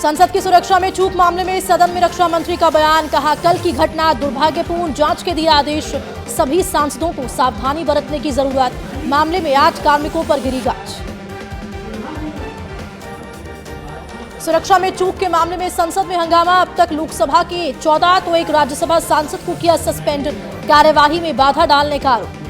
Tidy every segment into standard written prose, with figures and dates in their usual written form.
संसद की सुरक्षा में चूक मामले में सदन में रक्षा मंत्री का बयान। कहा, कल की घटना दुर्भाग्यपूर्ण, जांच के दिया आदेश। सभी सांसदों को सावधानी बरतने की जरूरत। मामले में 8 कार्मिकों पर गिरी गाज। सुरक्षा में चूक के मामले में संसद में हंगामा। अब तक लोकसभा के 14 तो एक राज्यसभा सांसद को किया सस्पेंड। कार्यवाही में बाधा डालने का आरोप।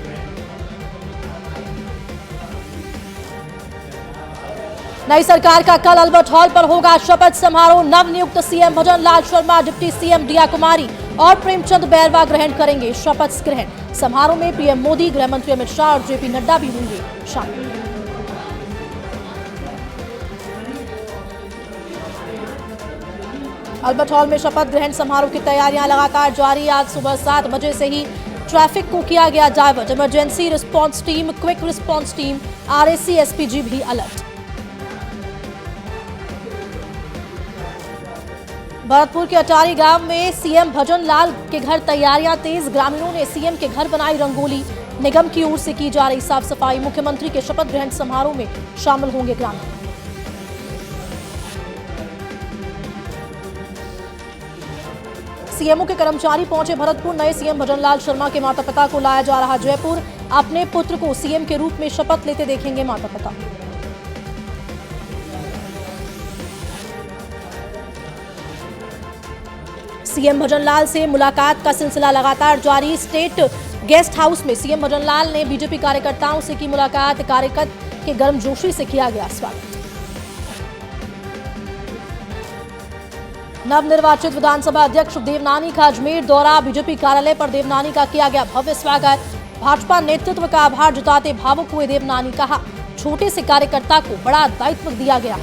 नई सरकार का कल अल्बर्ट हॉल पर होगा शपथ समारोह। नवनियुक्त सीएम भजन लाल शर्मा, डिप्टी सीएम दिया कुमारी और प्रेमचंद बैरवा ग्रहण करेंगे शपथ ग्रहण समारोह में पीएम मोदी, गृह मंत्री अमित शाह और जेपी नड्डा भी होंगे शामिल। अल्बर्ट हॉल में शपथ ग्रहण समारोह की तैयारियां लगातार जारी। आज सुबह 7 बजे से ही ट्रैफिक को किया गया divert. Emergency response team, quick response team, RAC, SPG भी अलर्ट। भरतपुर के अटारी गांव में सीएम भजन लाल के घर तैयारियां तेज। ग्रामीणों ने सीएम के घर बनाई रंगोली। निगम की ओर से की जा रही साफ सफाई। मुख्यमंत्री के शपथ ग्रहण समारोह में शामिल होंगे ग्रामीण। सीएमओ के कर्मचारी पहुंचे भरतपुर। नए सीएम भजन लाल शर्मा के माता पिता को लाया जा रहा जयपुर। अपने पुत्र को सीएम के रूप में शपथ लेते देखेंगे माता पिता। सीएम भजन लाल से मुलाकात का सिलसिला लगातार जारी। स्टेट गेस्ट हाउस में सीएम भजन लाल ने बीजेपी कार्यकर्ताओं से की मुलाकात। कार्यकर्ता के गर्मजोशी से किया गया स्वागत। नवनिर्वाचित विधानसभा अध्यक्ष देवनानी का अजमेर दौरा। बीजेपी कार्यालय पर देवनानी का किया गया भव्य स्वागत। भाजपा नेतृत्व का आभार जताते भावुक हुए देवनानी। कहा, छोटे से कार्यकर्ता को बड़ा दायित्व दिया गया।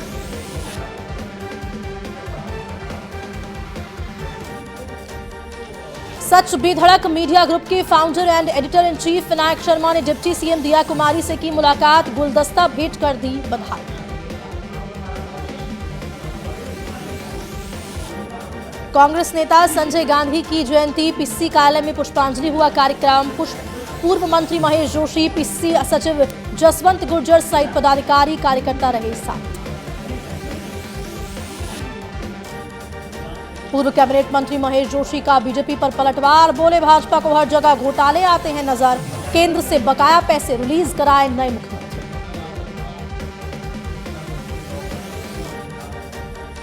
सच बेधड़क मीडिया ग्रुप के founder and editor in chief Vinayak Sharma ने डिप्टी सीएम दिया कुमारी से की मुलाकात। गुलदस्ता भेंट कर दी बधाई। कांग्रेस नेता संजय गांधी की जयंती। पीसीसी कार्यालय में पुष्पांजलि हुआ कार्यक्रम। पूर्व मंत्री महेश जोशी, पीसीसी सचिव जसवंत गुर्जर सहित पदाधिकारी कार्यकर्ता रहे साथ। पूर्व कैबिनेट मंत्री महेश जोशी का बीजेपी पर पलटवार। बोले, भाजपा को हर जगह घोटाले आते हैं नजर। केंद्र से बकाया पैसे रिलीज कराए नए मुख्यमंत्री।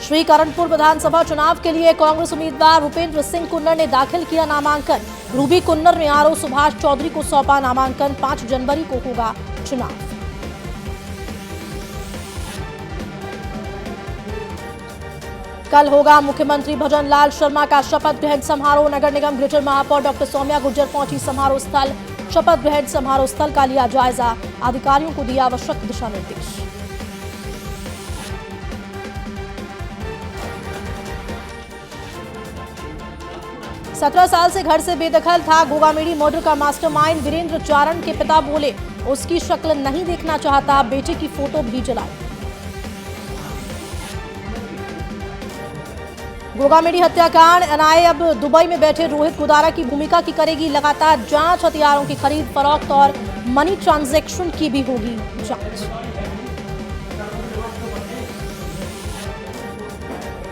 श्रीकरणपुर विधानसभा चुनाव के लिए कांग्रेस उम्मीदवार भूपेंद्र सिंह कुन्नर ने दाखिल किया नामांकन। रूबी कुन्नर ने आरओ सुभाष चौधरी को सौंपा नामांकन। 5 जनवरी को होगा चुनाव। कल होगा मुख्यमंत्री भजन लाल शर्मा का शपथ ग्रहण समारोह। नगर निगम ग्रेटर महापौर डॉक्टर सौम्या गुर्जर पहुंची समारोह स्थल। शपथ ग्रहण समारोह स्थल का लिया जायजा। अधिकारियों को दिया आवश्यक दिशा निर्देश। सत्रह साल से घर से बेदखल था। गोगामेडी मर्डर का मास्टरमाइंड वीरेंद्र चारण के पिता बोले, उसकी शक्ल नहीं देखना चाहता। बेटे की फोटो भी जलाई। गोगामेडी हत्याकांड एनआईए अब दुबई में बैठे रोहित गोदारा की भूमिका की करेगी लगातार जांच। हथियारों की खरीद फरोख्त और मनी ट्रांजैक्शन की भी होगी जांच।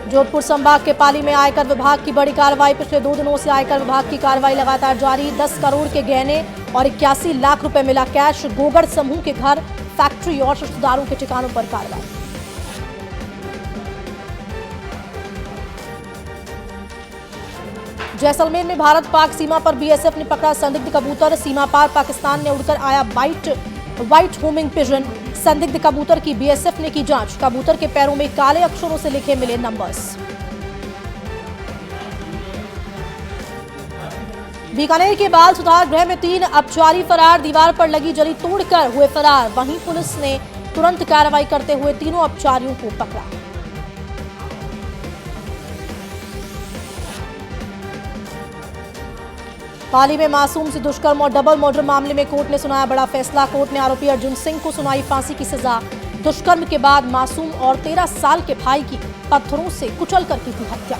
जोधपुर संभाग के पाली में आयकर विभाग की बड़ी कार्रवाई। पिछले 2 दिनों से आयकर विभाग की कार्रवाई लगातार जारी। 10 करोड़ के गहने और 81 लाख रुपए मिला कैश। गोगड़ समूह के घर, फैक्ट्री और रिश्तेदारों के ठिकानों पर कार्रवाई। जैसलमेर में भारत पाक सीमा पर बीएसएफ ने पकड़ा संदिग्ध कबूतर। सीमा पार पाकिस्तान ने उड़कर आया व्हाइट होमिंग पिजन। संदिग्ध कबूतर की बीएसएफ ने की जांच। कबूतर के पैरों में काले अक्षरों से लिखे मिले नंबर्स। बीकानेर के बाल सुधार गृह में 3 अपचारी फरार। दीवार पर लगी जली तोड़कर हुए फरार। वहीं पुलिस ने तुरंत कार्रवाई करते हुए तीनों अपचारियों को पकड़ा। पाली में मासूम से दुष्कर्म और डबल मर्डर मामले में कोर्ट ने सुनाया बड़ा फैसला। कोर्ट ने आरोपी अर्जुन सिंह को सुनाई फांसी की सजा। दुष्कर्म के बाद मासूम और 13 साल के भाई की पत्थरों से कुचलकर की थी हत्या।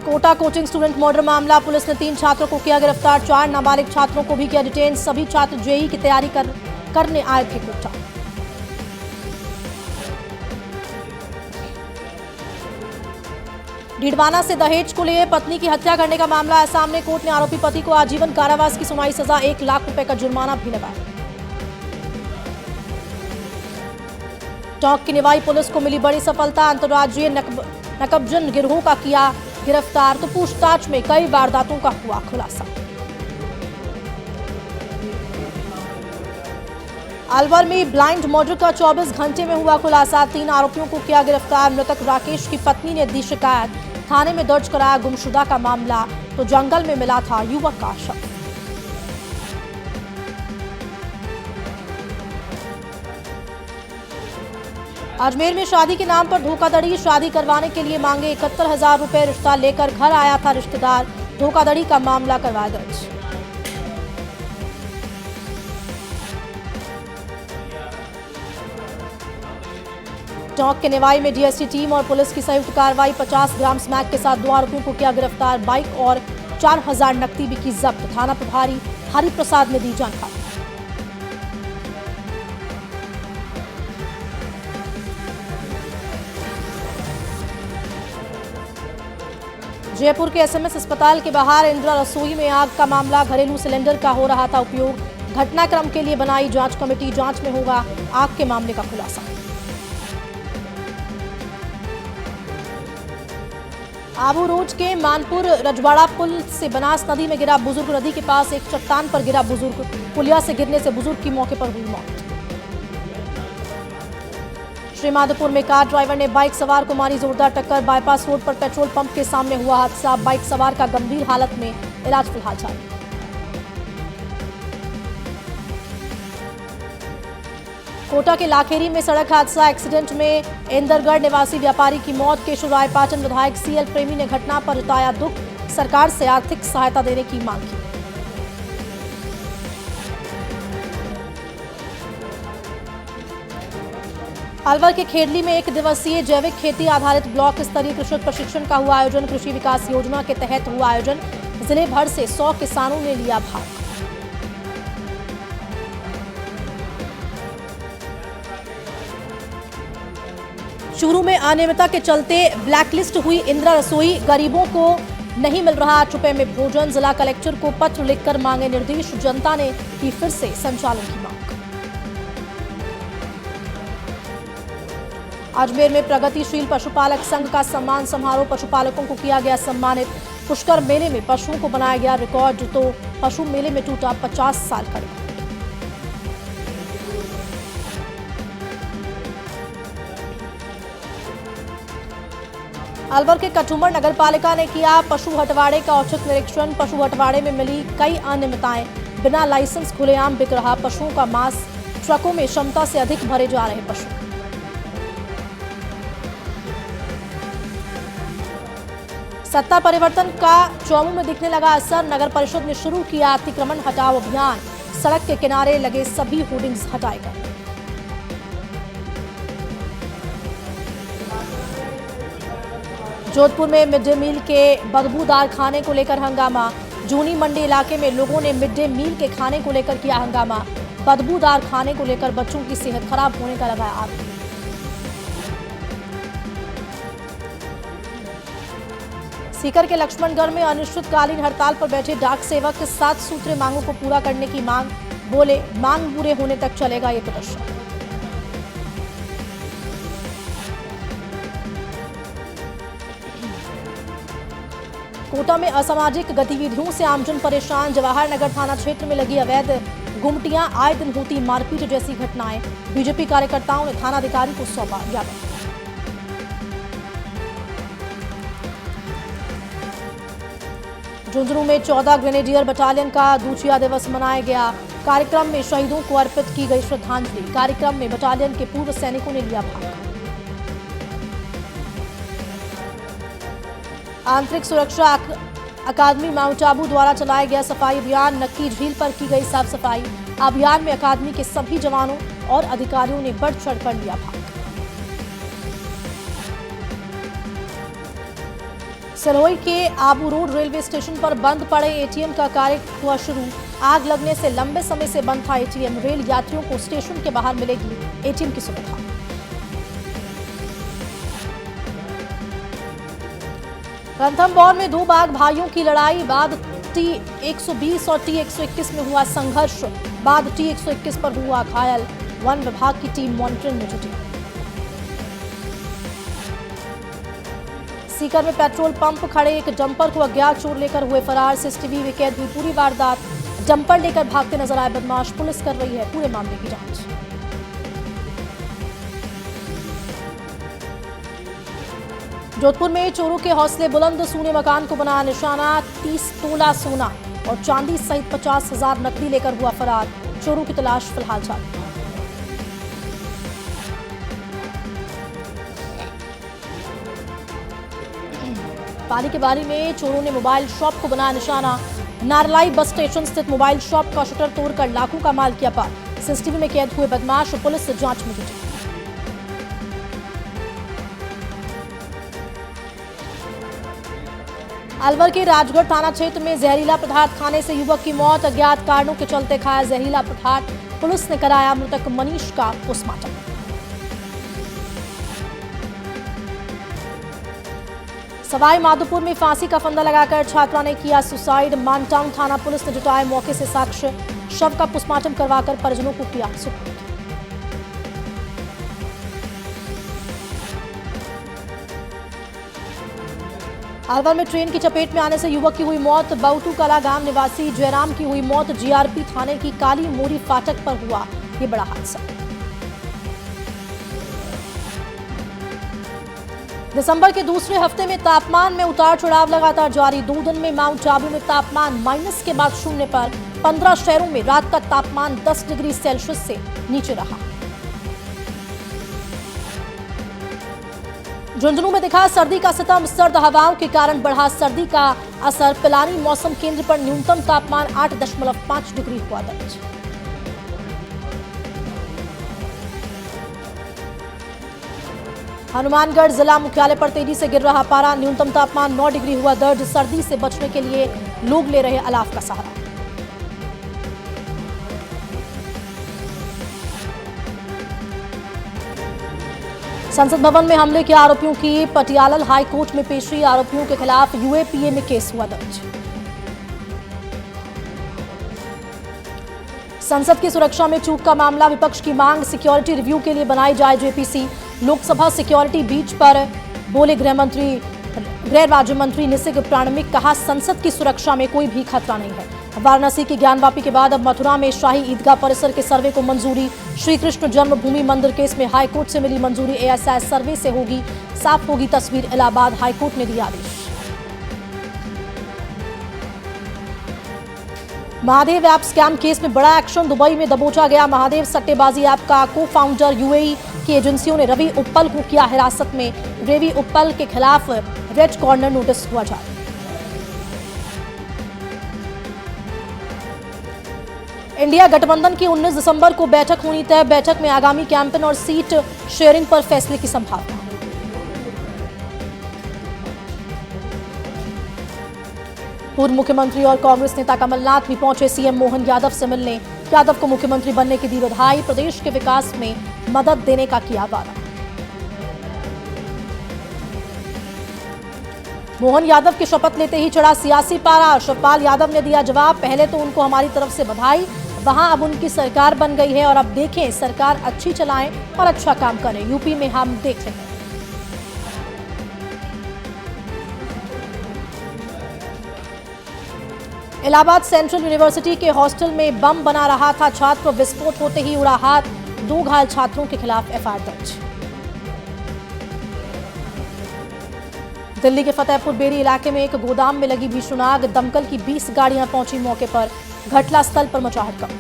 कोटा कोचिंग स्टूडेंट मर्डर मामला, पुलिस ने 3 छात्रों को किया गिरफ्तार, 4 नाबालिग छात्रों को भी किया डिटेन। सभी छात्र जेईई की तैयारी करने आए थे कोटा। ढीडवाना से दहेज को लिए पत्नी की हत्या करने का मामला है सामने। कोर्ट ने आरोपी पति को आजीवन कारावास की सुनाई सजा, 1 लाख रुपए का जुर्माना भी लगाया। टोंक की निवाई पुलिस को मिली बड़ी सफलता, अंतर्राज्यीय नकबजन गिरोह का किया गिरफ्तार, तो पूछताछ में कई वारदातों का हुआ खुलासा। अलवर में ब्लाइंड मर्डर का 24 घंटे में हुआ खुलासा, 3 आरोपियों को किया गिरफ्तार। मृतक राकेश की पत्नी ने दी शिकायत, थाने में दर्ज कराया गुमशुदा का मामला, तो जंगल में मिला था युवक का शव। अजमेर में शादी के नाम पर धोखाधड़ी, शादी करवाने के लिए मांगे 71,000 रुपए, रिश्ता लेकर घर आया था रिश्तेदार, धोखाधड़ी का मामला करवाया दर्ज। टोंक के निवाई में डीएसटी टीम और पुलिस की संयुक्त कार्रवाई, 50 ग्राम स्मैक के साथ 2 आरोपियों को किया गिरफ्तार, बाइक और 4,000 नकदी भी की जब्त। थाना प्रभारी हरि प्रसाद ने दी जानकारी। जयपुर के एसएमएस अस्पताल के बाहर इंदिरा रसोई में आग का मामला, घरेलू सिलेंडर का हो रहा था उपयोग। घटनाक्रम के लिए बनाई जांच कमेटी, जांच में होगा आग के मामले का खुलासा। आबू रोड के मानपुर रजवाड़ा पुल से बनास नदी में गिरा बुजुर्ग, नदी के पास एक चट्टान पर गिरा बुजुर्ग, पुलिया से गिरने से बुजुर्ग की मौके पर हुई मौत। श्रीमाधोपुर में कार ड्राइवर ने बाइक सवार को मारी जोरदार टक्कर, बाईपास रोड पर पेट्रोल पंप के सामने हुआ हादसा, बाइक सवार का गंभीर हालत में इलाज फिलहाल जारी। कोटा के लाखेरी में सड़क हादसा, एक्सीडेंट में इंदरगढ़ निवासी व्यापारी की मौत। केशवरायपाटन विधायक सीएल प्रेमी ने घटना पर जताया दुख, सरकार से आर्थिक सहायता देने की मांग की। अलवर के खेडली में 1 दिवसीय जैविक खेती आधारित ब्लॉक स्तरीय कृषक प्रशिक्षण का हुआ आयोजन, कृषि विकास योजना के तहत हुआ आयोजन, जिले भर से 100 किसानों ने लिया भाग। चूरू में अनियमितता के चलते ब्लैकलिस्ट हुई इंदिरा रसोई, गरीबों को नहीं मिल रहा 8 रुपए में भोजन, जिला कलेक्टर को पत्र लिखकर मांगे निर्देश, जनता ने की फिर से संचालन की मांग। अजमेर में प्रगतिशील पशुपालक संघ का सम्मान समारोह, पशुपालकों को किया गया सम्मानित। पुष्कर मेले में पशुओं को बनाया गया रिकॉर्ड, तो पशु मेले में टूटा 50 साल का रिकॉर्ड। अलवर के कटुमर नगर पालिका ने किया पशु हटवाड़े का औचक निरीक्षण, पशु हटवाड़े में मिली कई अनियमितताएं, बिना लाइसेंस खुलेआम बिक रहा पशुओं का मांस, ट्रकों में क्षमता से अधिक भरे जा रहे पशु। सत्ता परिवर्तन का चौमू में दिखने लगा असर, नगर परिषद ने शुरू किया अतिक्रमण हटाओ अभियान, सड़क के किनारे लगे सभी होर्डिंग्स हटाए गए। जोधपुर में मिड डे मील के बदबूदार खाने को लेकर हंगामा, जूनी मंडी इलाके में लोगों ने मिड डे मील के खाने को लेकर किया हंगामा, बदबूदार खाने को लेकर बच्चों की सेहत खराब होने का लगाया आरोप। सीकर के लक्ष्मणगढ़ में अनिश्चितकालीन हड़ताल पर बैठे डाक सेवक 7 सूत्रीय मांगों को पूरा करने की मांग, बोले मांग पूरे होने तक चलेगा ये प्रदर्शन। कोटा में असामाजिक गतिविधियों से आमजन परेशान, जवाहर नगर थाना क्षेत्र में लगी अवैध गुमटियां, आए दिन होती मारपीट जैसी घटनाएं, बीजेपी कार्यकर्ताओं ने थानाधिकारी को सौंपा ज्ञापन। झुंझुनू में 14 ग्रेनेडियर बटालियन का दूचिया दिवस मनाया गया, कार्यक्रम में शहीदों को अर्पित की गई श्रद्धांजलि, कार्यक्रम में बटालियन के पूर्व सैनिकों ने लिया भाग। आंतरिक सुरक्षा अकादमी माउंट आबू द्वारा चलाया गया सफाई अभियान, नक्की झील पर की गई साफ सफाई, अभियान में अकादमी के सभी जवानों और अधिकारियों ने बढ़ चढ़कर लिया भाग। सिरोही के आबू रोड रेलवे स्टेशन पर बंद पड़े एटीएम का कार्य हुआ शुरू। आग लगने से लंबे समय से बंद था एटीएम। रेल यात्रियों को स्टेशन के बाहर मिलेगी एटीएम की सुविधा। रणथंभौर में दो बाघ भाइयों की लड़ाई बाद T-120 और T-121 में हुआ संघर्ष। बाद T-121 पर हुआ घायल। वन विभाग की टीम मॉनिटरिंग में जुटी। सीकर में पेट्रोल पंप खड़े एक डंपर को अज्ञात चोर लेकर हुए फरार। सीसीटीवी में कैद हुई पूरी वारदात। डंपर लेकर भागते नजर आए बदमाश। पुलिस कर रही है पूरे मामले की जांच। जोधपुर में चोरों के हौसले बुलंद। सूने मकान को बनाया निशाना। 30 तोला सोना और चांदी सहित 50,000 नकदी लेकर हुआ फरार। चोरों की तलाश फिलहाल जारी। पाली के बारी में चोरों ने मोबाइल शॉप को बनाया निशाना। नारलाई बस स्टेशन स्थित मोबाइल शॉप का शटर तोड़कर लाखों का माल किया पार। सीसीटीवी में कैद हुए बदमाश। पुलिस जांच में जुटी। अलवर के राजगढ़ थाना क्षेत्र में जहरीला पदार्थ खाने से युवक की मौत। अज्ञात कारणों के चलते खाया जहरीला पदार्थ। पुलिस ने कराया मृतक मनीष का पोस्टमार्टम। सवाई माधोपुर में फांसी का फंदा लगाकर छात्रा ने किया सुसाइड। मानटाउन थाना पुलिस ने जुटाए मौके से साक्ष्य। शव का पोस्टमार्टम करवाकर परिजनों को किया सुपुर्द। अलवर में ट्रेन की चपेट में आने से युवक की हुई मौत। बाउटू कला गांव निवासी जयराम की हुई मौत। जीआरपी थाने की काली मोरी फाटक पर हुआ ये बड़ा हादसा। दिसंबर के दूसरे हफ्ते में तापमान में उतार चढ़ाव लगातार जारी। 2 दिन में माउंट आबू में तापमान माइनस के बाद शून्य पर। 15 शहरों में रात का तापमान 10 डिग्री सेल्सियस से नीचे रहा। झुंझुनू में दिखा सर्दी का सितम। सर्द हवाओं के कारण बढ़ा सर्दी का असर। पिलानी मौसम केंद्र पर न्यूनतम तापमान 8.5 डिग्री हुआ दर्ज। हनुमानगढ़ जिला मुख्यालय पर तेजी से गिर रहा पारा। न्यूनतम तापमान 9 डिग्री हुआ दर्ज। सर्दी से बचने के लिए लोग ले रहे अलाव का सहारा। संसद भवन में हमले के आरोपियों की पटियाला हाई कोर्ट में पेशी। आरोपियों के खिलाफ यूएपीए में केस हुआ दर्ज। संसद की सुरक्षा में चूक का मामला। विपक्ष की मांग सिक्योरिटी रिव्यू के लिए बनाई जाए जेपीसी। लोकसभा सिक्योरिटी बीच पर बोले गृह राज्य मंत्री निसिग प्राणमिक। कहा संसद की सुरक्षा में कोई भी खतरा नहीं है। वाराणसी की ज्ञानवापी के बाद अब मथुरा में शाही ईदगाह परिसर के सर्वे को मंजूरी। श्री कृष्ण जन्मभूमि मंदिर केस में हाईकोर्ट से मिली मंजूरी। एएसआई सर्वे से होगी साफ होगी तस्वीर। इलाहाबाद हाईकोर्ट ने दिया आदेश। महादेव ऐप स्कैम केस में बड़ा एक्शन। दुबई में दबोचा गया महादेव सट्टेबाजी ऐप का को फाउंडर। यूएई की एजेंसियों ने रवि उप्पल को किया हिरासत में। रवि उप्पल के खिलाफ रेड कॉर्नर नोटिस हुआ जारी। इंडिया गठबंधन की 19 दिसंबर को बैठक होनी तय। बैठक में आगामी कैंपेन और सीट शेयरिंग पर फैसले की संभावना। पूर्व मुख्यमंत्री और कांग्रेस नेता कमलनाथ भी पहुंचे सीएम मोहन यादव से मिलने। यादव को मुख्यमंत्री बनने की दी बधाई। प्रदेश के विकास में मदद देने का किया वादा। मोहन यादव की शपथ लेते ही चढ़ा सियासी पारा। शिवपाल यादव ने दिया जवाब। पहले तो उनको हमारी तरफ से बधाई। वहां अब उनकी सरकार बन गई है और अब देखें सरकार अच्छी चलाएं और अच्छा काम करें। यूपी में हम देख रहे हैं। इलाहाबाद सेंट्रल यूनिवर्सिटी के हॉस्टल में बम बना रहा था छात्र। विस्फोट होते ही उड़ा हाथ। 2 घायल छात्रों के खिलाफ एफआईआर दर्ज। दिल्ली के फतेहपुर बेरी इलाके में एक गोदाम में लगी भीषण आग। दमकल की 20 गाड़ियां पहुंची मौके पर। घटनास्थल पर मचा हड़कंप।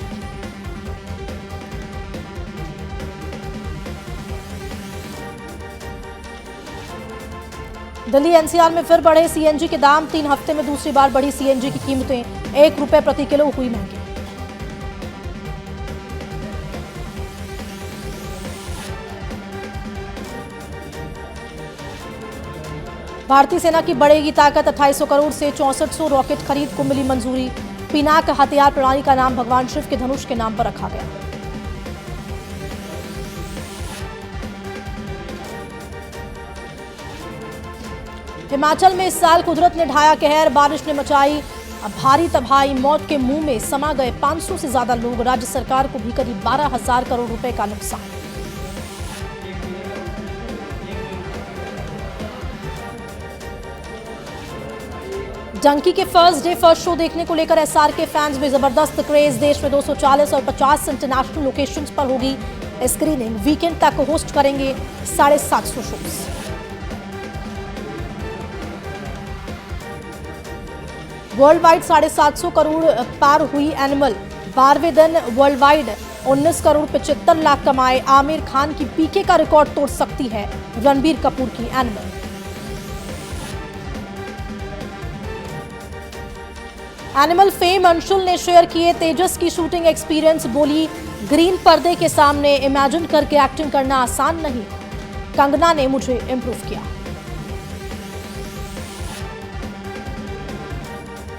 दिल्ली एनसीआर में फिर बढ़े सीएनजी के दाम। 3 हफ्ते में दूसरी बार बढ़ी सीएनजी की कीमतें। 1 रुपए प्रति किलो हुई महंगी। भारतीय सेना की बढ़ेगी ताकत, 2800 करोड़ से 6400 रॉकेट खरीद को मिली मंजूरी। पिनाक हथियार प्रणाली का नाम भगवान शिव के धनुष के नाम पर रखा गया। हिमाचल में इस साल कुदरत ने ढाया कहर, बारिश ने मचाई भारी तबाही, मौत के मुंह में समा गए 500 से ज्यादा लोग। राज्य सरकार को भी करीब 12,000 करोड़ रुपए का नुकसान। डंकी के फर्स्ट डे फर्स्ट शो देखने को लेकर एसआर के फैंस में जबरदस्त क्रेज। देश में 240 और 50 इंटरनेशनल लोकेशंस पर होगी स्क्रीनिंग। वीकेंड तक होस्ट करेंगे 750 शोज। वर्ल्ड वाइड 750 करोड़ पार हुई एनिमल। 12वें दिन वर्ल्ड वाइड 19 करोड़ 75 लाख कमाए। आमिर खान की पीके का रिकॉर्ड तोड़ सकती है रणबीर कपूर की एनिमल। एनिमल फेम अंशुल ने शेयर किए तेजस की शूटिंग एक्सपीरियंस। बोली, ग्रीन पर्दे के सामने इमेजिन करके एक्टिंग करना आसान नहीं, कंगना ने मुझे इम्प्रूव किया।